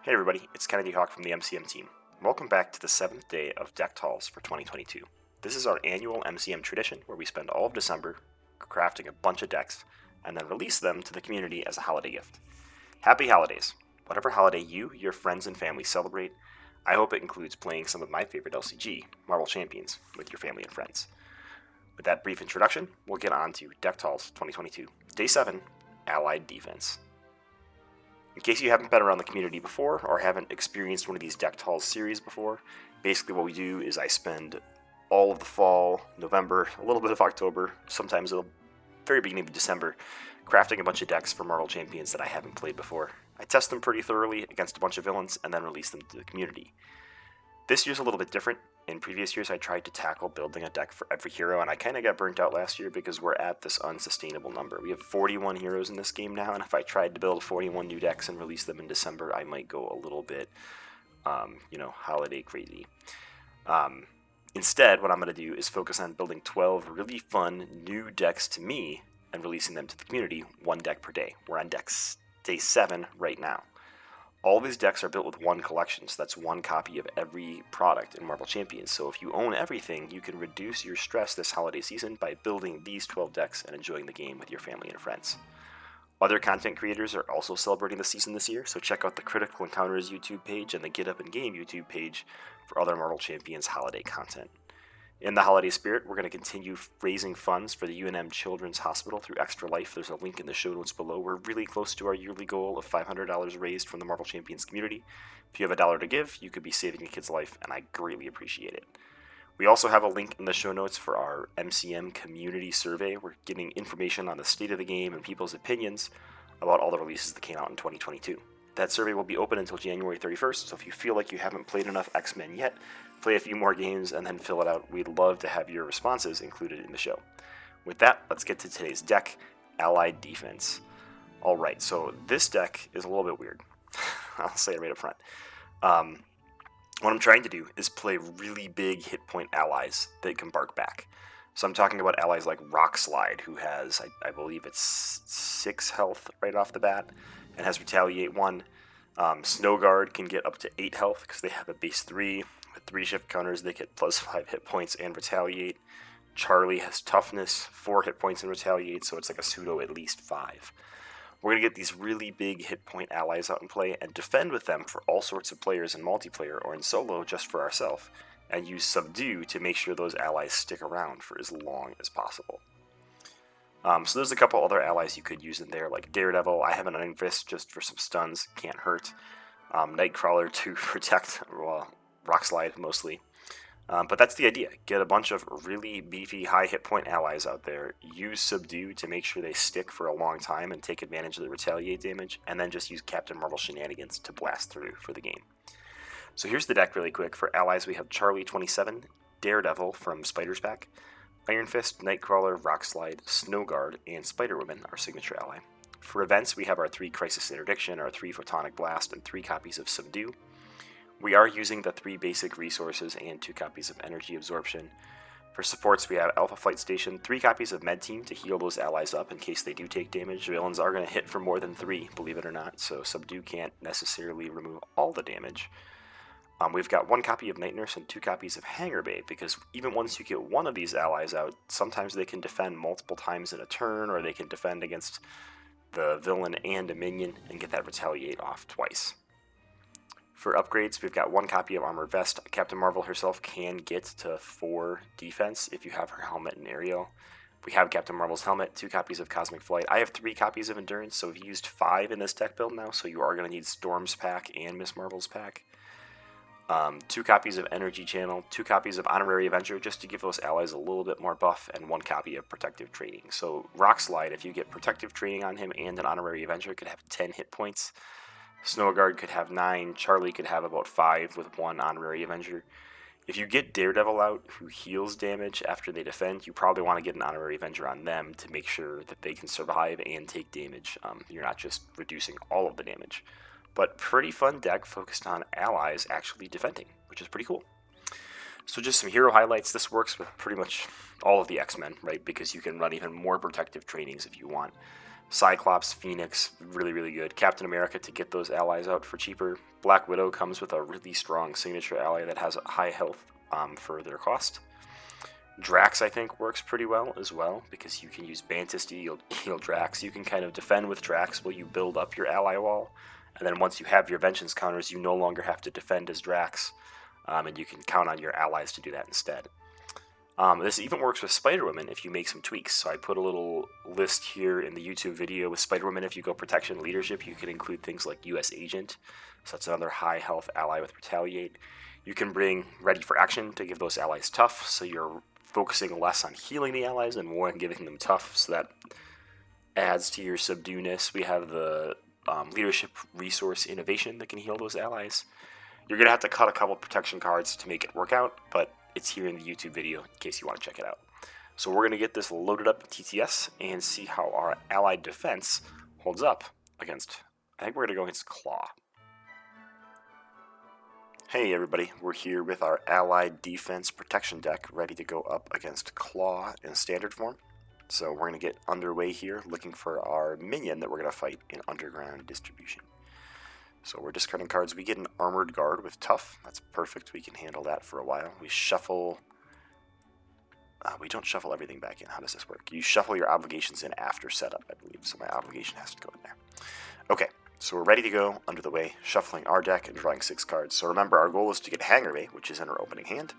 Hey everybody, it's Kennedy Hawk from the MCM team. Welcome back to the 7th day of Deck Talls for 2022. This is our annual MCM tradition where we spend all of December crafting a bunch of decks and then release them to the community as a holiday gift. Happy holidays! Whatever holiday you, your friends, and family celebrate, I hope it includes playing some of my favorite LCG, Marvel Champions, with your family and friends. With that brief introduction, we'll get on to Deck Talls 2022, Day 7, Allied Defense. In case you haven't been around the community before or haven't experienced one of these Deck Talls series before, basically what we do is I spend all of the fall, November, a little bit of October, sometimes the very beginning of December, crafting a bunch of decks for Marvel Champions that I haven't played before. I test them pretty thoroughly against a bunch of villains and then release them to the community. This year's a little bit different. In previous years, I tried to tackle building a deck for every hero, and I kind of got burnt out last year because we're at this unsustainable number. We have 41 heroes in this game now, and if I tried to build 41 new decks and release them in December, I might go a little bit, holiday crazy. Instead, what I'm going to do is focus on building 12 really fun new decks to me and releasing them to the community, one deck per day. We're on Day 7 right now. All these decks are built with one collection, so that's one copy of every product in Marvel Champions. So if you own everything, you can reduce your stress this holiday season by building these 12 decks and enjoying the game with your family and friends. Other content creators are also celebrating the season this year, so check out the Critical Encounters YouTube page and the Get Up and Game YouTube page for other Marvel Champions holiday content. In the holiday spirit, we're going to continue raising funds for the UNM Children's Hospital through Extra Life. There's a link in the show notes below. We're really close to our yearly goal of $500 raised from the Marvel Champions community. If you have $1 to give, you could be saving a kid's life, and I greatly appreciate it. We also have a link in the show notes for our MCM community survey. We're getting information on the state of the game and people's opinions about all the releases that came out in 2022. That survey will be open until January 31st, so if you feel like you haven't played enough X-Men yet, play a few more games and then fill it out. We'd love to have your responses included in the show. With that, let's get to today's deck, Allied Defense. Alright, so this deck is a little bit weird. I'll say it right up front. What I'm trying to do is play really big hit point allies that can bark back. So I'm talking about allies like Rock Slide, who has, I believe it's 6 health right off the bat, and has Retaliate 1. Snow Guard can get up to 8 health because they have a base 3. With 3 shift counters, they get plus 5 hit points and Retaliate. Charlie has Toughness, 4 hit points and Retaliate, so it's like a pseudo at least 5. We're going to get these really big hit point allies out and play and defend with them for all sorts of players in multiplayer or in solo just for ourselves, and use Subdue to make sure those allies stick around for as long as possible. So there's a couple other allies you could use in there, like Daredevil. I have an Iron Fist just for some stuns, can't hurt. Nightcrawler to protect, Rock Slide mostly. But that's the idea. Get a bunch of really beefy, high hit point allies out there, use Subdue to make sure they stick for a long time and take advantage of the Retaliate damage, and then just use Captain Marvel shenanigans to blast through for the game. So here's the deck really quick. For allies, we have Charlie 27, Daredevil from Spider's Pack, Iron Fist, Nightcrawler, Rock Slide, Snow Guard, and Spider-Woman, our signature ally. For events, we have our 3 Crisis Interdiction, our 3 Photonic Blast, and 3 copies of Subdue. We are using the 3 basic resources and 2 copies of Energy Absorption. For supports, we have Alpha Flight Station, 3 copies of Med Team to heal those allies up in case they do take damage. Villains are going to hit for more than 3, believe it or not, so Subdue can't necessarily remove all the damage. We've got 1 copy of Night Nurse and 2 copies of Hangar Bay, because even once you get one of these allies out, sometimes they can defend multiple times in a turn, or they can defend against the villain and a minion and get that Retaliate off twice. For upgrades, we've got 1 copy of Armor Vest. Captain Marvel herself can get to 4 defense if you have her helmet and aerial. We have Captain Marvel's helmet, 2 copies of Cosmic Flight. I have 3 copies of Endurance, so we've used 5 in this deck build now, so you are going to need Storm's pack and Miss Marvel's pack. 2 copies of Energy Channel, 2 copies of Honorary Avenger, just to give those allies a little bit more buff, and 1 copy of Protective Training. So Rock Slide, if you get Protective Training on him and an Honorary Avenger, could have 10 hit points. Snow Guard could have 9, Charlie could have about 5 with 1 Honorary Avenger. If you get Daredevil out, who heals damage after they defend, you probably want to get an Honorary Avenger on them to make sure that they can survive and take damage. You're not just reducing all of the damage. But pretty fun deck focused on allies actually defending, which is pretty cool. So just some hero highlights. This works with pretty much all of the X-Men, right? Because you can run even more protective trainings if you want. Cyclops, Phoenix, really, really good. Captain America to get those allies out for cheaper. Black Widow comes with a really strong signature ally that has a high health for their cost. Drax, I think, works pretty well as well, because you can use Bantis to heal Drax. You can kind of defend with Drax while you build up your ally wall, and then once you have your vengeance counters, you no longer have to defend as Drax, and you can count on your allies to do that instead. This even works with Spider-Woman if you make some tweaks. So I put a little list here in the YouTube video with Spider-Woman. If you go Protection Leadership, you can include things like U.S. Agent. So that's another high health ally with Retaliate. You can bring Ready for Action to give those allies tough, so you're focusing less on healing the allies and more on giving them tough, so that adds to your subdue-ness. We have the Leadership Resource Innovation that can heal those allies. You're going to have to cut a couple protection cards to make it work out, but it's here in the YouTube video in case you want to check it out. So we're going to get this loaded up in TTS and see how our allied defense holds up against, I think we're going to go against Claw. Hey everybody, we're here with our allied defense protection deck ready to go up against Claw in standard form. So we're going to get underway here looking for our minion that we're going to fight in Underground Distribution. So we're discarding cards. We get an Armored Guard with Tough. That's perfect. We can handle that for a while. We shuffle... we don't shuffle everything back in. How does this work? You shuffle your obligations in after setup, I believe. So my obligation has to go in there. Okay, so we're ready to go under the way, shuffling our deck and drawing 6 cards. So remember, our goal is to get Hanger Bay, which is in our opening hand,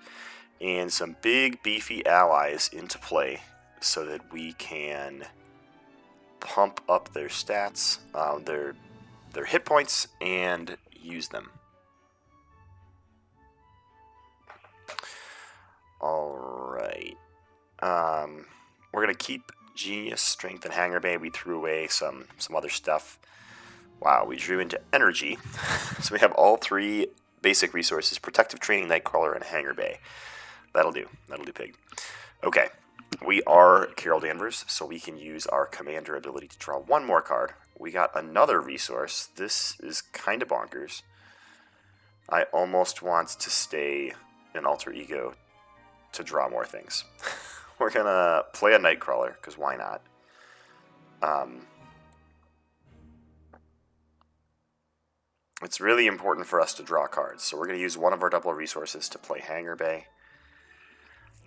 and some big, beefy allies into play so that we can pump up their stats, their hit points, and use them. Alright. We're going to keep Genius, Strength, and Hanger Bay. We threw away some other stuff. Wow, we drew into Energy. So we have all 3 basic resources: Protective Training, Nightcrawler, and Hanger Bay. That'll do. That'll do, pig. Okay. We are Carol Danvers, so we can use our Commander ability to draw 1 more card. We got another resource. This is kind of bonkers. I almost want to stay in Alter Ego to draw more things. We're going to play a Nightcrawler, because why not? It's really important for us to draw cards, so we're going to use one of our double resources to play Hanger Bay.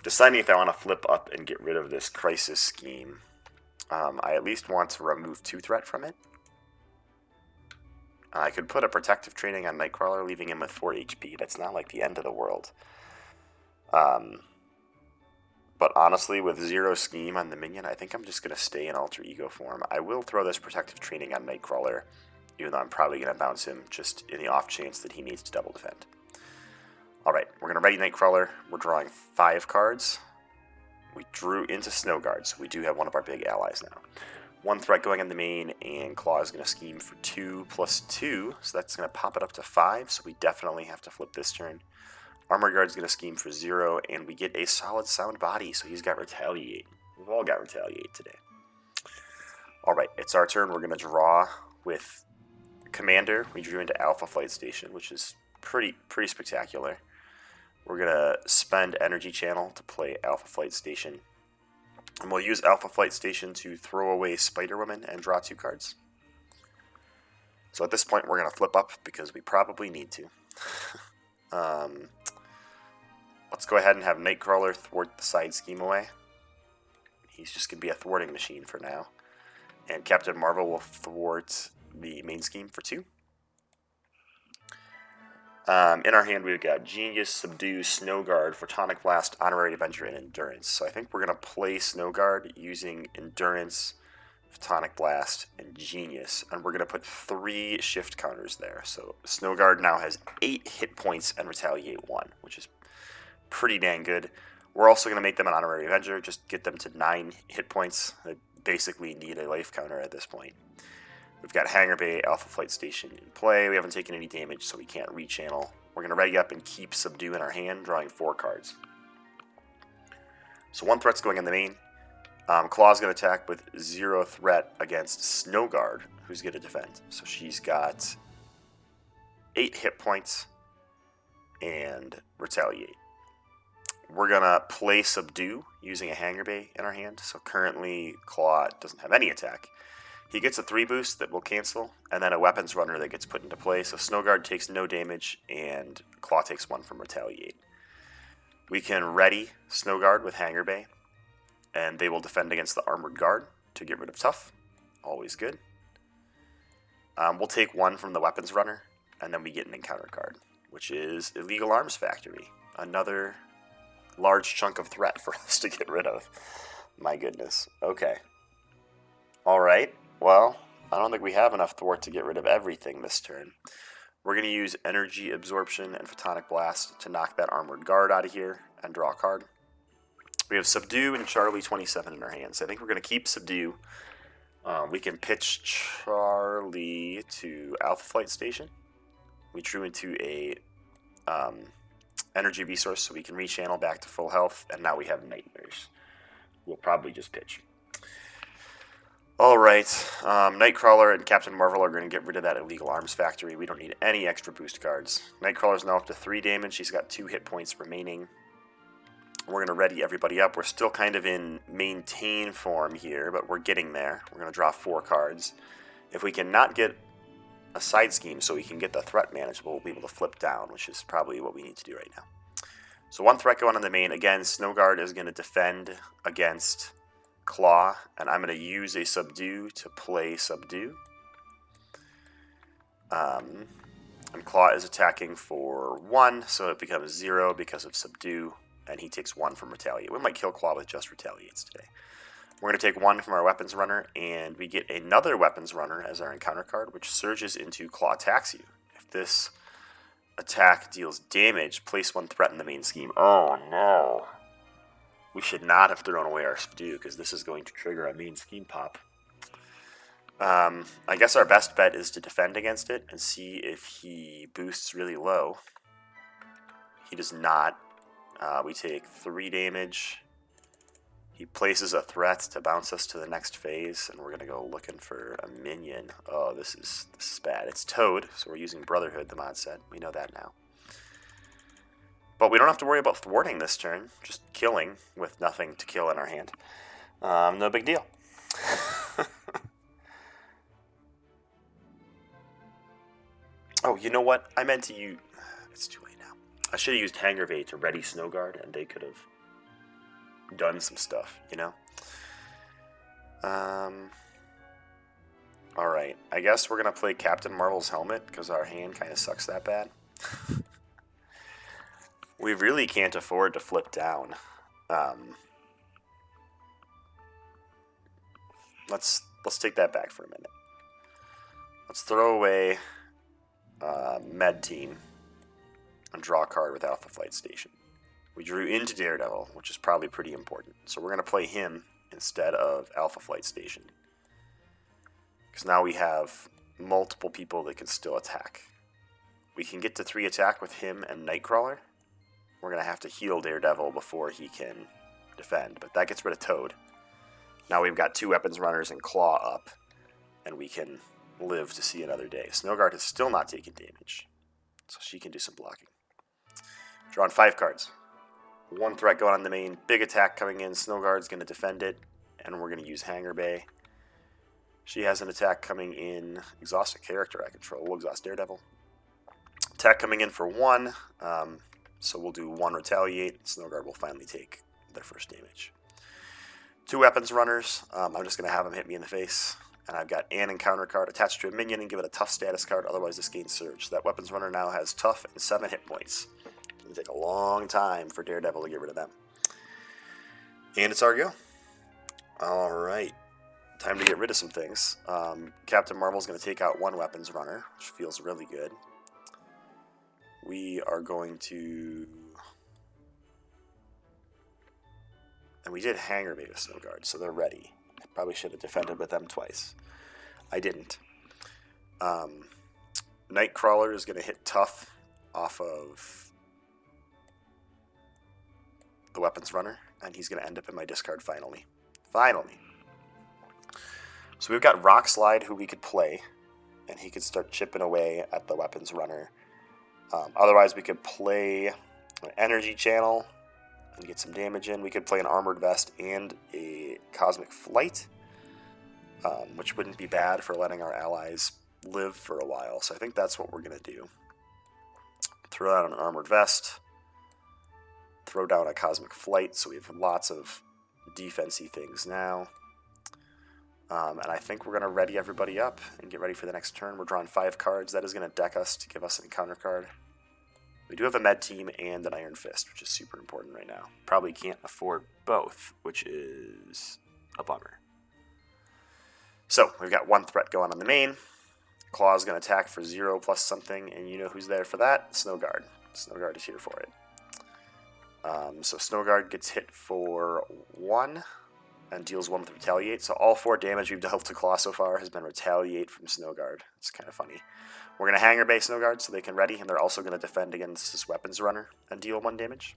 Deciding if I want to flip up and get rid of this Crisis Scheme. I at least want to remove 2 threat from it. I could put a Protective Training on Nightcrawler, leaving him with 4 HP. That's not like the end of the world. But honestly, with 0 scheme on the minion, I think I'm just going to stay in Alter Ego form. I will throw this Protective Training on Nightcrawler, even though I'm probably going to bounce him just in the off chance that he needs to double defend. Alright, we're going to ready Nightcrawler. We're drawing 5 cards. We drew into Snow Guard, so we do have one of our big allies now. 1 threat going in the main, and Claw is going to scheme for 2 plus 2, so that's going to pop it up to 5, so we definitely have to flip this turn. Armor Guard is going to scheme for 0, and we get a solid sound body, so he's got Retaliate. We've all got Retaliate today. Alright, it's our turn. We're going to draw with Commander. We drew into Alpha Flight Station, which is pretty spectacular. We're going to spend Energy Channel to play Alpha Flight Station. And we'll use Alpha Flight Station to throw away Spider-Woman and draw 2 cards. So at this point, we're going to flip up because we probably need to. Let's go ahead and have Nightcrawler thwart the side scheme away. He's just going to be a thwarting machine for now. And Captain Marvel will thwart the main scheme for 2. In our hand, we've got Genius, Subdue, Snow Guard, Photonic Blast, Honorary Avenger, and Endurance. So I think we're going to play Snow Guard using Endurance, Photonic Blast, and Genius. And we're going to put 3 shift counters there. So Snow Guard now has 8 hit points and Retaliate 1, which is pretty dang good. We're also going to make them an Honorary Avenger, just get them to 9 hit points. They basically need a life counter at this point. We've got Hanger Bay, Alpha Flight Station in play. We haven't taken any damage, so we can't rechannel. We're going to ready up and keep Subdue in our hand, drawing 4 cards. So 1 threat's going in the main. Claw's going to attack with 0 threat against Snow Guard, who's going to defend. So she's got 8 hit points and Retaliate. We're going to play Subdue using a Hanger Bay in our hand. So currently, Claw doesn't have any attack. He gets a 3 boost that will cancel, and then a weapons runner that gets put into play. So Snow Guard takes no damage, and Claw takes 1 from Retaliate. We can ready Snow Guard with Hangar Bay, and they will defend against the Armored Guard to get rid of Tough. Always good. We'll take 1 from the weapons runner, and then we get an encounter card, which is Illegal Arms Factory. Another large chunk of threat for us to get rid of. My goodness. Okay. All right. Well, I don't think we have enough thwart to get rid of everything this turn. We're going to use Energy Absorption and Photonic Blast to knock that Armored Guard out of here and draw a card. We have Subdue and Charlie 27 in our hands. I think we're going to keep Subdue. We can pitch Charlie to Alpha Flight Station. We drew into a energy resource so we can rechannel back to full health, and now we have Nightmares. We'll probably just pitch. Alright, Nightcrawler and Captain Marvel are going to get rid of that Illegal Arms Factory. We don't need any extra boost cards. Nightcrawler's now up to 3 damage. She's got 2 hit points remaining. We're going to ready everybody up. We're still kind of in maintain form here, but we're getting there. We're going to draw 4 cards. If we cannot get a side scheme so we can get the threat manageable, we'll be able to flip down, which is probably what we need to do right now. So 1 threat going on the main. Again, Snow Guard is going to defend against Claw, and I'm going to use a Subdue to play Subdue. And Claw is attacking for 1, so it becomes 0 because of Subdue, and he takes 1 from Retaliate. We might kill Claw with just Retaliates today. We're going to take 1 from our Weapons Runner, and we get another Weapons Runner as our encounter card, which surges into Claw attacks you. If this attack deals damage, place 1 threat in the main scheme. Oh no. We should not have thrown away our Subdue, because this is going to trigger a main scheme pop. I guess our best bet is to defend against it and see if he boosts really low. He does not. We take 3 damage. He places a threat to bounce us to the next phase, and we're going to go looking for a minion. Oh, this is bad. It's Toad, so we're using Brotherhood, the mod said. We know that now. But we don't have to worry about thwarting this turn. Just killing with nothing to kill in our hand. No big deal. Oh, you know what? I meant to use... It's too late now. I should have used Hangar Bay to ready Snow Guard, and they could have done some stuff, you know? Alright, I guess we're going to play Captain Marvel's Helmet, because our hand kind of sucks that bad. We really can't afford to flip down. Let's take that back for a minute. Let's throw away Med Team and draw a card with Alpha Flight Station. We drew into Daredevil, which is probably pretty important. So we're going to play him instead of Alpha Flight Station. Because now we have multiple people that can still attack. We can get to 3 attack with him and Nightcrawler. We're going to have to heal Daredevil before he can defend, but that gets rid of Toad. Now we've got 2 weapons runners and Claw up, and we can live to see another day. Snow Guard has still not taken damage, so she can do some blocking. Drawing 5 cards. 1 threat going on the main, big attack coming in. Snow Guard's going to defend it, and we're going to use Hangar Bay. She has an attack coming in. Exhaust a character I control. We'll exhaust Daredevil. Attack coming in for 1. So we'll do 1 Retaliate. Snow Guard will finally take their first damage. 2 weapons runners. I'm just going to have them hit me in the face. And I've got an encounter card attached to a minion and give it a tough status card. Otherwise, this gains surge. So that weapons runner now has tough and 7 hit points. It's going to take a long time for Daredevil to get rid of them. And it's our go. Alright. Time to get rid of some things. Captain Marvel's going to take out 1 weapons runner, which feels really good. We are going to... And we did Hangar Bay with Snow Guard, so they're ready. I probably should have defended with them twice. I didn't. Nightcrawler is going to hit tough off of the weapons runner, and he's going to end up in my discard finally. Finally. So we've got Rock Slide, who we could play, and he could start chipping away at the weapons runner. Otherwise, we could play an Energy Channel and get some damage in. We could play an Armored Vest and a Cosmic Flight. which wouldn't be bad for letting our allies live for a while. So I think that's what we're going to do. Throw out an armored vest. Throw down a cosmic flight, so we have lots of defensive things now. And I think we're going to ready everybody up and get ready for the next turn. We're drawing 5 cards. That is going to deck us to give us an encounter card. We do have a med team and an Iron Fist, which is super important right now. Probably can't afford both, which is a bummer. So we've got 1 threat going on the main. Claw is going to attack for 0 plus something, and you know who's there for that? Snowguard. Snowguard is here for it. So Snowguard gets hit for 1 and deals 1 with Retaliate. So all 4 damage we've dealt to Claw so far has been Retaliate from Snowguard. It's kind of funny. We're going to Hangar Bay Snowguard so they can ready, and they're also going to defend against this Weapons Runner and deal 1 damage.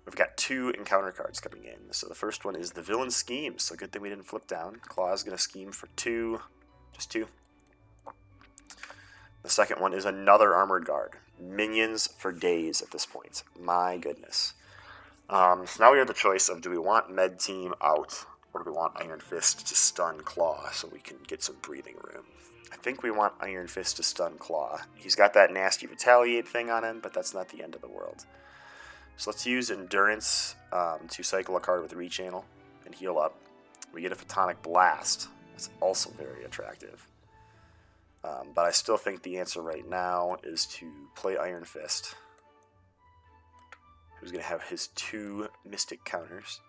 We've got 2 encounter cards coming in. So the first one is the Villain Scheme. So good thing we didn't flip down. Claw is going to scheme for 2. Just 2. The second one is another Armored Guard. Minions for days at this point. My goodness. So now we have the choice of, do we want Med Team out, or do we want Iron Fist to stun Claw so we can get some breathing room? I think we want Iron Fist to stun Claw. He's got that nasty Retaliate thing on him, but that's not the end of the world. So let's use Endurance to cycle a card with Rechannel and heal up. We get a Photonic Blast. That's also very attractive. But I still think the answer right now is to play Iron Fist, who's going to have his 2 Mystic counters.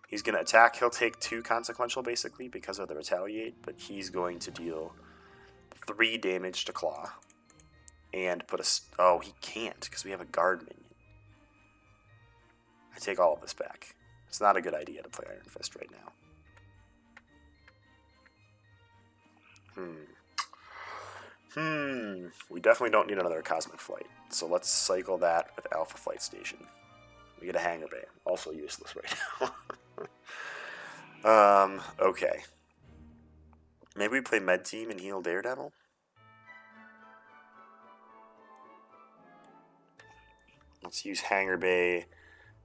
He's going to attack. He'll take 2 Consequential, basically, because of the Retaliate, but he's going to deal 3 damage to Claw and put a... Oh, he can't, because we have a Guard minion. I take all of this back. It's not a good idea to play Iron Fist right now. We definitely don't need another Cosmic Flight, so let's cycle that with Alpha Flight Station. We get a Hangar Bay, also useless right now. Okay. Maybe we play Med Team and heal Daredevil? Let's use Hangar Bay,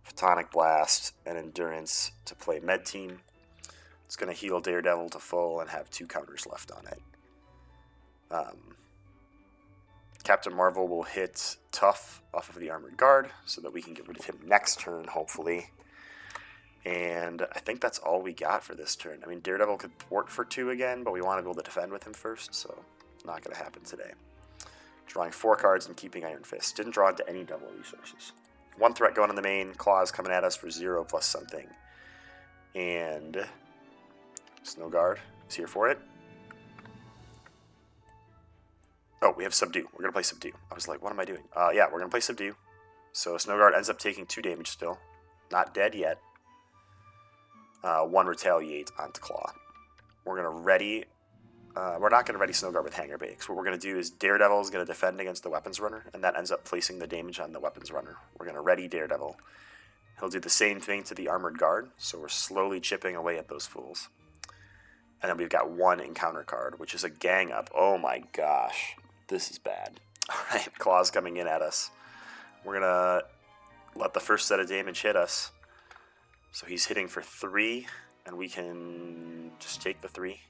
Photonic Blast, and Endurance to play Med Team. It's going to heal Daredevil to full and have 2 counters left on it. Captain Marvel will hit Tough off of the Armored Guard so that we can get rid of him next turn, hopefully. And I think that's all we got for this turn. I mean, Daredevil could thwart for 2 again, but we want to be able to defend with him first, so not going to happen today. Drawing 4 cards and keeping Iron Fist. Didn't draw into any double resources. 1 threat going on the main. Claws coming at us for 0 plus something. And Snowguard is here for it. Oh, we have Subdue. We're going to play Subdue. I was like, what am I doing? Yeah, we're going to play Subdue. So Snowguard ends up taking 2 damage still. Not dead yet. 1 Retaliate onto Claw. We're going to ready... we're not going to ready Snowguard with Hangar Bay, because what we're going to do is Daredevil is going to defend against the Weapons Runner, and that ends up placing the damage on the Weapons Runner. We're going to ready Daredevil. He'll do the same thing to the Armored Guard, so we're slowly chipping away at those fools. And then we've got 1 encounter card, which is a Gang Up. Oh my gosh. This is bad. Alright, Claw's coming in at us. We're going to let the first set of damage hit us. So he's hitting for 3, and we can just take the 3.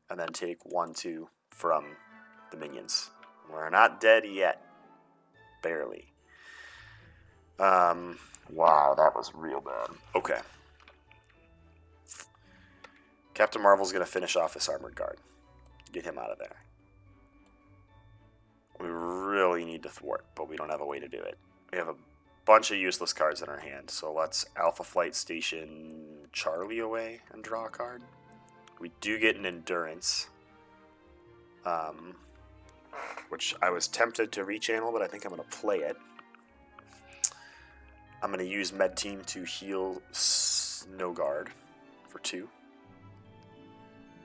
And then take 1, 2 from the minions. We're not dead yet. Barely. Wow, that was real bad. Okay. Captain Marvel's going to finish off this Armored Guard. Get him out of there. We really need to thwart, but we don't have a way to do it. We have a bunch of useless cards in our hand, so let's Alpha Flight Station Charlie away and draw a card. We do get an Endurance, which I was tempted to rechannel, but I think I'm going to play it. I'm going to use Med Team to heal Snowguard for 2.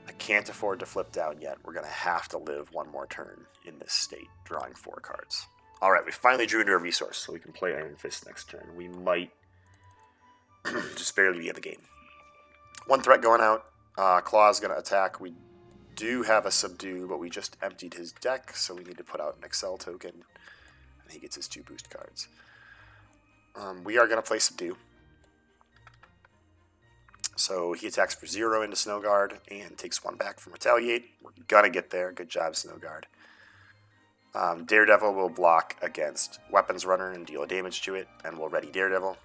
I can't afford to flip down yet. We're going to have to live 1 more turn in this state, drawing 4 cards. Alright, we finally drew into a resource, so we can play Iron Fist next turn. We might just barely be in the game. 1 threat going out. Claw's going to attack. We do have a Subdue, but we just emptied his deck, so we need to put out an Excel token, and he gets his 2 boost cards. We are going to play Subdue. So he attacks for 0 into Snow Guard and takes 1 back from Retaliate. We're going to get there. Good job, Snow Guard. Daredevil will block against Weapons Runner and deal damage to it, and we'll ready Daredevil.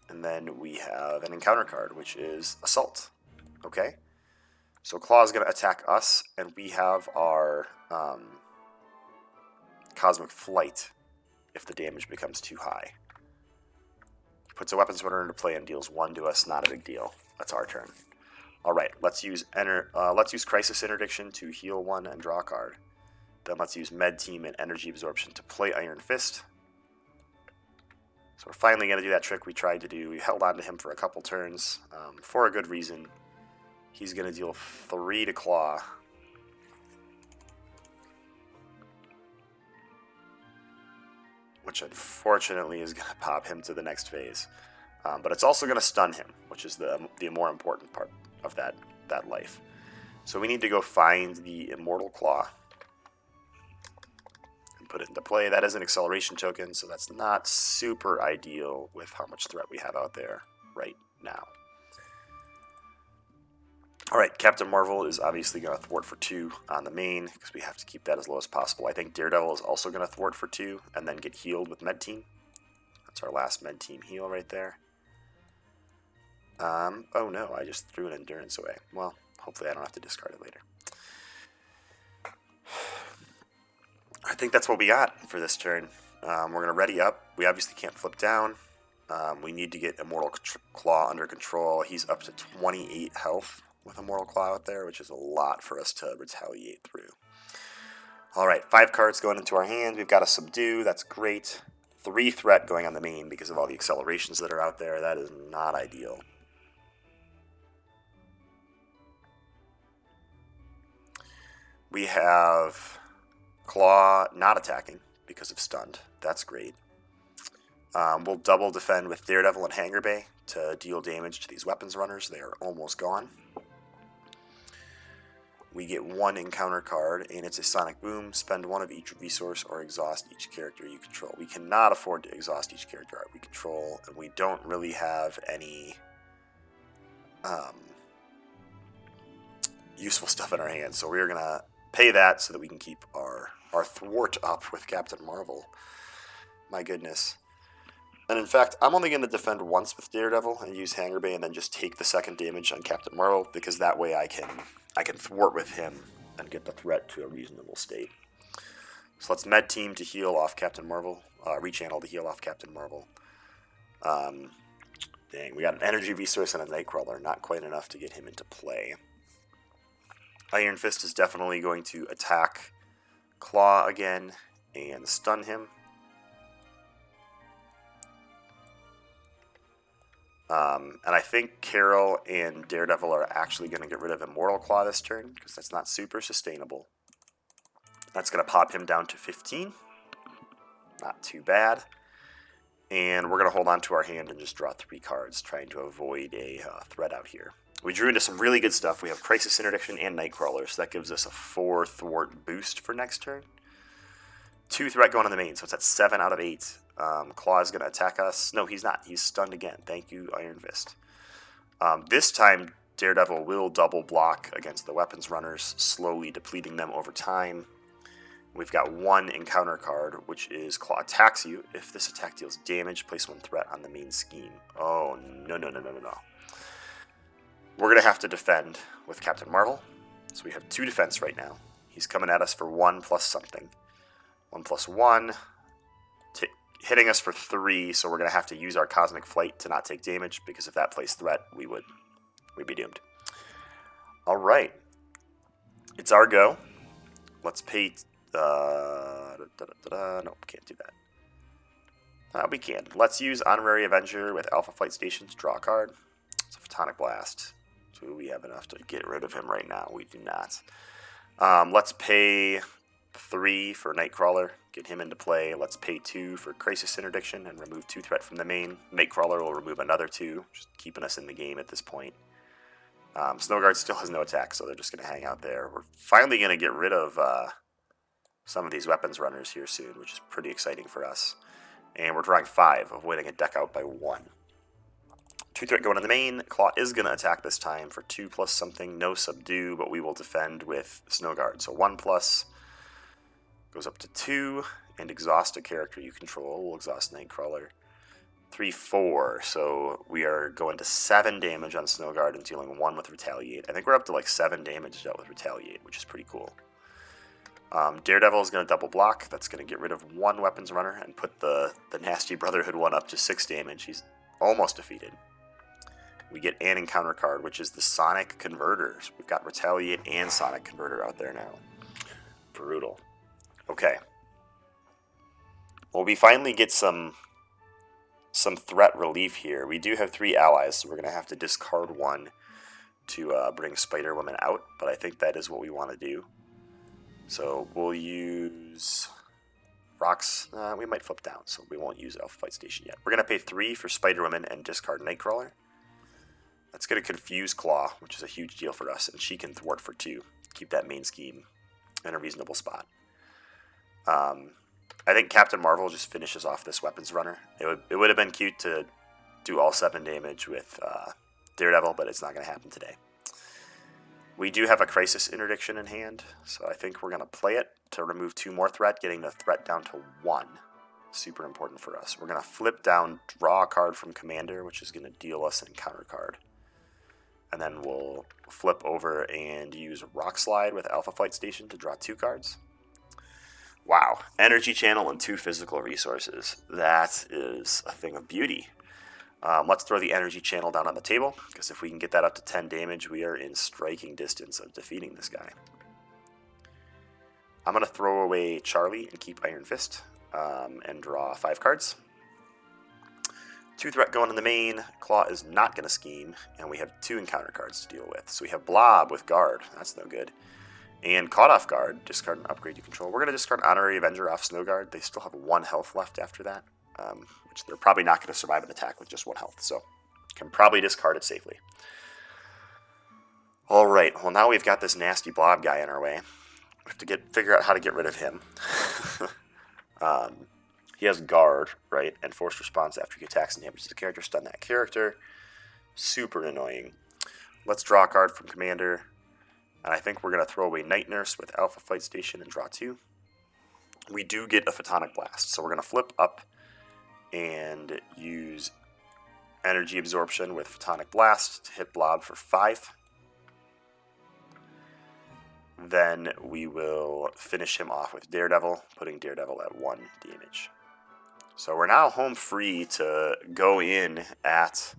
And then we have an encounter card, which is Assault. Okay? So Claw is going to attack us, and we have our Cosmic Flight if the damage becomes too high. He puts a Weapons Runner into play and deals 1 to us. Not a big deal. That's our turn. Alright, let's use Crisis Interdiction to heal 1 and draw a card. Then let's use Med Team and Energy Absorption to play Iron Fist. So we're finally going to do that trick we tried to do. We held on to him for a couple turns for a good reason. He's going to deal 3 to Claw. Which unfortunately is going to pop him to the next phase. But it's also going to stun him, which is the more important part of that life. So we need to go find the Immortal Claw. Put it into play. That is an acceleration token, so that's not super ideal with how much threat we have out there right now. Alright, Captain Marvel is obviously going to thwart for 2 on the main, because we have to keep that as low as possible. I think Daredevil is also going to thwart for 2, and then get healed with Med Team. That's our last Med Team heal right there. Oh no, I just threw an Endurance away. Well, hopefully I don't have to discard it later. I think that's what we got for this turn. We're going to ready up. We obviously can't flip down. We need to get Immortal Claw under control. He's up to 28 health with Immortal Claw out there, which is a lot for us to retaliate through. Alright, 5 cards going into our hand. We've got a Subdue. That's great. 3 threat going on the main because of all the accelerations that are out there. That is not ideal. We have Claw not attacking because of stunned. That's great. We'll double defend with Daredevil and Hangar Bay to deal damage to these Weapons Runners. They are almost gone. We get 1 encounter card, and it's a Sonic Boom. Spend 1 of each resource or exhaust each character you control. We cannot afford to exhaust each character we control, and we don't really have any useful stuff in our hands. So we're going to pay that so that we can keep our thwart up with Captain Marvel. My goodness. And in fact, I'm only going to defend once with Daredevil and use Hangar Bay and then just take the 2nd damage on Captain Marvel, because that way I can thwart with him and get the threat to a reasonable state. So let's Med Team to heal off Captain Marvel, rechannel to heal off Captain Marvel. Dang, we got an Energy Resource and a Nightcrawler, not quite enough to get him into play. Iron Fist is definitely going to attack Claw again and stun him. And I think Carol and Daredevil are actually going to get rid of Immortal Claw this turn, because that's not super sustainable. That's going to pop him down to 15. Not too bad. And we're going to hold on to our hand and just draw 3 cards, trying to avoid a threat out here. We drew into some really good stuff. We have Crisis Interdiction and Nightcrawler, so that gives us a 4 thwart boost for next turn. 2 threat going on the main, so it's at 7 out of 8. Claw is going to attack us. No, he's not. He's stunned again. Thank you, Iron Fist. This time, Daredevil will double block against the Weapons Runners, slowly depleting them over time. We've got 1 encounter card, which is Claw attacks you. If this attack deals damage, place 1 threat on the main scheme. Oh, no. We're going to have to defend with Captain Marvel. So we have 2 defense right now. He's coming at us for 1 plus something. 1 plus 1. Hitting us for 3, so we're going to have to use our Cosmic Flight to not take damage, because if that placed threat, we'd be doomed. Alright. It's our go. Let's pay... Nope, can't do that. We can. Let's use Honorary Avenger with Alpha Flight Station to draw a card. It's a Photonic Blast. Do we have enough to get rid of him right now? We do not. Let's pay 3 for Nightcrawler. Get him into play. Let's pay 2 for Crisis Interdiction and remove 2 threat from the main. Nightcrawler will remove another 2, just keeping us in the game at this point. Snowguard still has no attack, so they're just going to hang out there. We're finally going to get rid of some of these Weapons Runners here soon, which is pretty exciting for us. And we're drawing 5, avoiding a deck out by 1. 2 threat going in the main. Claw is going to attack this time for 2 plus something. No subdue, but we will defend with Snow Guard. So 1 plus goes up to 2, and exhaust a character you control. We'll exhaust Nightcrawler. 3, 4. So we are going to 7 damage on Snow Guard and dealing 1 with Retaliate. I think we're up to like 7 damage dealt with Retaliate, which is pretty cool. Daredevil is going to double block. That's going to get rid of 1 weapons runner and put the nasty Brotherhood one up to 6 damage. He's almost defeated. We get an encounter card, which is the Sonic Converters. We've got Retaliate and Sonic Converter out there now. Brutal. Okay. Well, we finally get some threat relief here. We do have 3 allies, so we're going to have to discard 1 to bring Spider-Woman out, but I think that is what we want to do. So we'll use rocks. We might flip down, so we won't use Alpha Flight Station yet. We're going to pay 3 for Spider-Woman and discard Nightcrawler. That's going to confuse Claw, which is a huge deal for us, and she can thwart for 2. Keep that main scheme in a reasonable spot. I think Captain Marvel just finishes off this weapons runner. It would have been cute to do all 7 damage with Daredevil, but it's not going to happen today. We do have a Crisis Interdiction in hand, so I think we're going to play it to remove 2 more threat, getting the threat down to 1. Super important for us. We're going to flip down, draw a card from Commander, which is going to deal us an encounter card. And then we'll flip over and use Rock Slide with Alpha Flight Station to draw 2 cards. Wow. Energy Channel and 2 physical resources. That is a thing of beauty. Let's throw the Energy Channel down on the table, because if we can get that up to 10 damage, we are in striking distance of defeating this guy. I'm going to throw away Charlie and keep Iron Fist, and draw 5 cards. 2 threat going in the main. Claw is not going to scheme, and we have 2 encounter cards to deal with. So we have Blob with Guard. That's no good. And Caught Off Guard, discard an upgrade you control. We're going to discard Honorary Avenger off Snow Guard. They still have 1 health left after that, which they're probably not going to survive an attack with just 1 health. So can probably discard it safely. All right, well now we've got this nasty Blob guy in our way. We have to figure out how to get rid of him. He has Guard, right, and Forced Response after he attacks and damages the character, stun that character. Super annoying. Let's draw a card from Commander. And I think we're going to throw away Night Nurse with Alpha Flight Station and draw 2. We do get a Photonic Blast, so we're going to flip up and use Energy Absorption with Photonic Blast to hit Blob for 5. Then we will finish him off with Daredevil, putting Daredevil at 1 damage. So we're now home free to go in at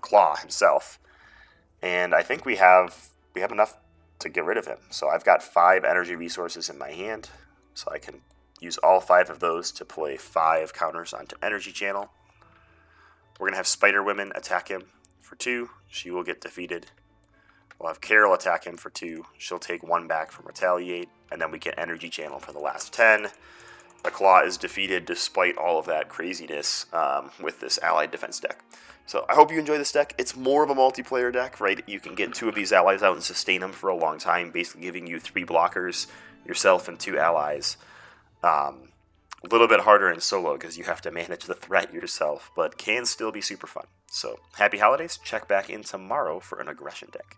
Claw himself. And I think we have enough to get rid of him. So I've got 5 energy resources in my hand, so I can use all 5 of those to play 5 counters onto Energy Channel. We're going to have Spider-Woman attack him for 2. She will get defeated. We'll have Carol attack him for 2. She'll take 1 back from Retaliate, and then we get Energy Channel for the last 10. The Claw is defeated despite all of that craziness with this allied defense deck. So I hope you enjoy this deck. It's more of a multiplayer deck, right? You can get 2 of these allies out and sustain them for a long time, basically giving you 3 blockers, yourself and 2 allies. A little bit harder in solo because you have to manage the threat yourself, but can still be super fun. So happy holidays. Check back in tomorrow for an aggression deck.